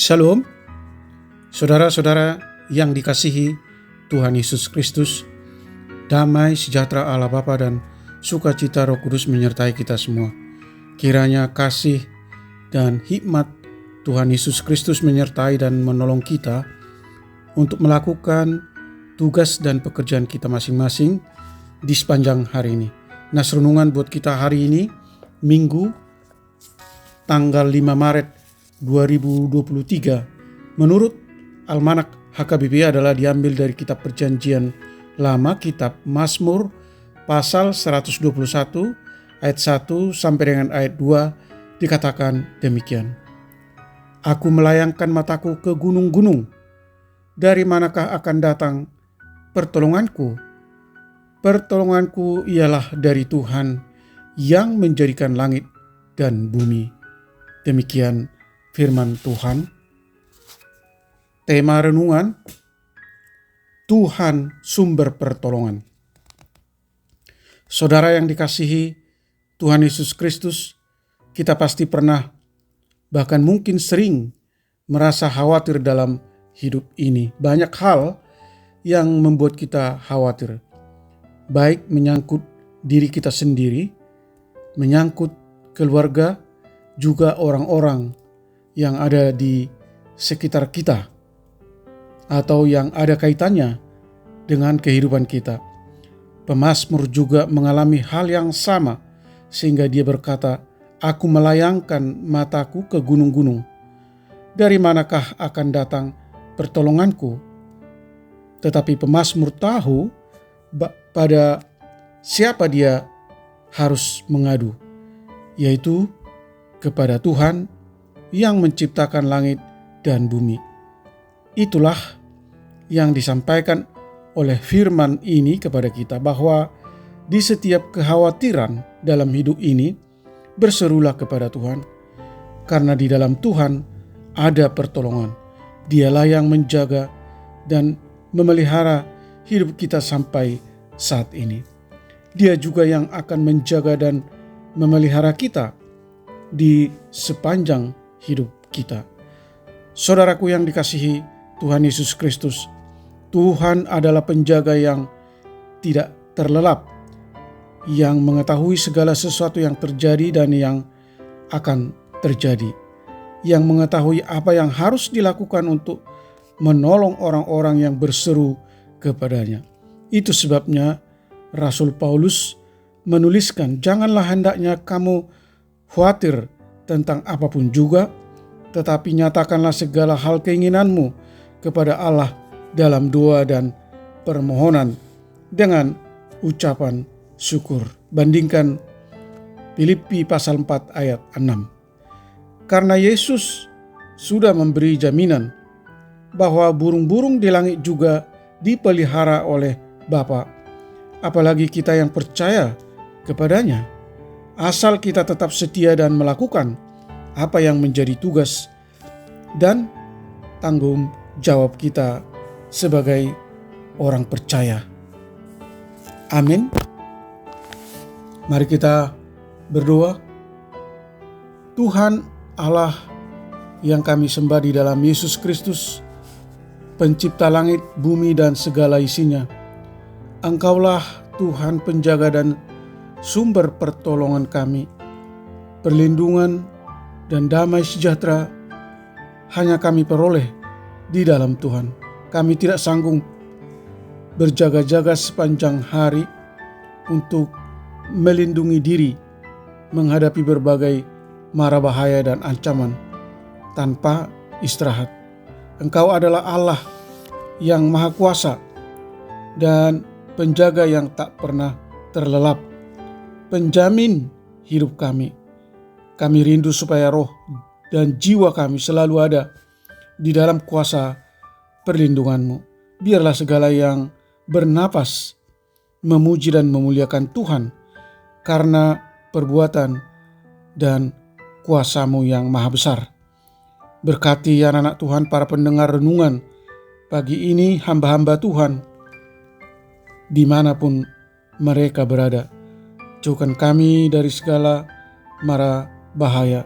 Shalom, saudara-saudara yang dikasihi Tuhan Yesus Kristus. Damai sejahtera Allah Bapa dan sukacita Roh Kudus menyertai kita semua. Kiranya kasih dan hikmat Tuhan Yesus Kristus menyertai dan menolong kita untuk melakukan tugas dan pekerjaan kita masing-masing di sepanjang hari ini. Nas renungan buat kita hari ini, Minggu, tanggal 5 Maret 2023, menurut Almanak HKBP adalah diambil dari kitab Perjanjian Lama, kitab Mazmur pasal 121 ayat 1 sampai dengan ayat 2, dikatakan demikian. Aku melayangkan mataku ke gunung-gunung, dari manakah akan datang pertolonganku? Pertolonganku ialah dari Tuhan yang menjadikan langit dan bumi. Demikian firman Tuhan. Tema renungan, Tuhan sumber pertolongan. Saudara yang dikasihi Tuhan Yesus Kristus, kita pasti pernah, bahkan mungkin sering merasa khawatir dalam hidup ini. Banyak hal yang membuat kita khawatir, baik menyangkut diri kita sendiri, menyangkut keluarga, juga orang-orang yang ada di sekitar kita atau yang ada kaitannya dengan kehidupan kita. Pemazmur juga mengalami hal yang sama, sehingga dia berkata, aku melayangkan mataku ke gunung-gunung. Dari manakah akan datang pertolonganku? Tetapi pemazmur tahu pada siapa dia harus mengadu, yaitu kepada Tuhan yang menciptakan langit dan bumi. Itulah yang disampaikan oleh firman ini kepada kita, bahwa di setiap kekhawatiran dalam hidup ini, berserulah kepada Tuhan, karena di dalam Tuhan ada pertolongan. Dialah yang menjaga dan memelihara hidup kita sampai saat ini. Dia juga yang akan menjaga dan memelihara kita di sepanjang hidup kita. Saudaraku yang dikasihi Tuhan Yesus Kristus, Tuhan adalah penjaga yang tidak terlelap, yang mengetahui segala sesuatu yang terjadi dan yang akan terjadi, yang mengetahui apa yang harus dilakukan untuk menolong orang-orang yang berseru kepadanya. Itu sebabnya Rasul Paulus menuliskan, janganlah hendaknya kamu khawatir tentang apapun juga, tetapi nyatakanlah segala hal keinginanmu kepada Allah dalam doa dan permohonan dengan ucapan syukur. Bandingkan Filipi pasal 4 ayat 6. Karena Yesus sudah memberi jaminan bahwa burung-burung di langit juga dipelihara oleh Bapa, apalagi kita yang percaya kepadanya, asal kita tetap setia dan melakukan apa yang menjadi tugas dan tanggung jawab kita sebagai orang percaya. Amin. Mari kita berdoa. Tuhan Allah yang kami sembah di dalam Yesus Kristus, pencipta langit, bumi dan segala isinya, Engkaulah Tuhan penjaga dan sumber pertolongan kami. Perlindungan dan damai sejahtera hanya kami peroleh di dalam Tuhan. Kami tidak sanggup berjaga-jaga sepanjang hari untuk melindungi diri menghadapi berbagai mara bahaya dan ancaman tanpa istirahat. Engkau adalah Allah yang Maha Kuasa dan penjaga yang tak pernah terlelap, penjamin hidup kami. Kami rindu supaya roh dan jiwa kami selalu ada di dalam kuasa perlindungan-Mu. Biarlah segala yang bernapas memuji dan memuliakan Tuhan, karena perbuatan dan kuasa-Mu yang maha besar. Berkati anak-anak Tuhan, para pendengar renungan pagi ini, hamba-hamba Tuhan, dimanapun mereka berada. Jauhkan kami dari segala mara bahaya.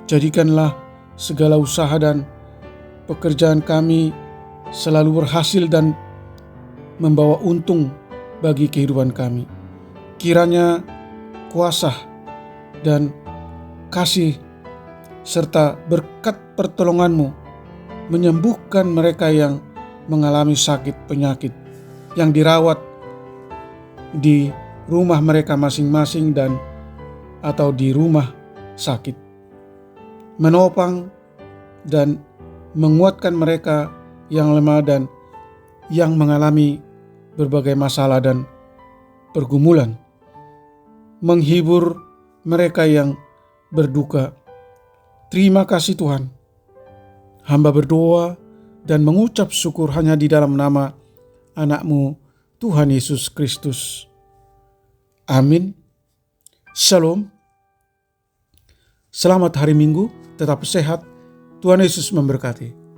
Jadikanlah segala usaha dan pekerjaan kami selalu berhasil dan membawa untung bagi kehidupan kami. Kiranya kuasa dan kasih serta berkat pertolongan-Mu menyembuhkan mereka yang mengalami sakit penyakit, yang dirawat di rumah mereka masing-masing dan atau di rumah sakit. Menopang dan menguatkan mereka yang lemah dan yang mengalami berbagai masalah dan pergumulan. Menghibur mereka yang berduka. Terima kasih Tuhan. Hamba berdoa dan mengucap syukur hanya di dalam nama anak-Mu Tuhan Yesus Kristus. Amin. Shalom. Selamat hari Minggu, tetap sehat. Tuhan Yesus memberkati.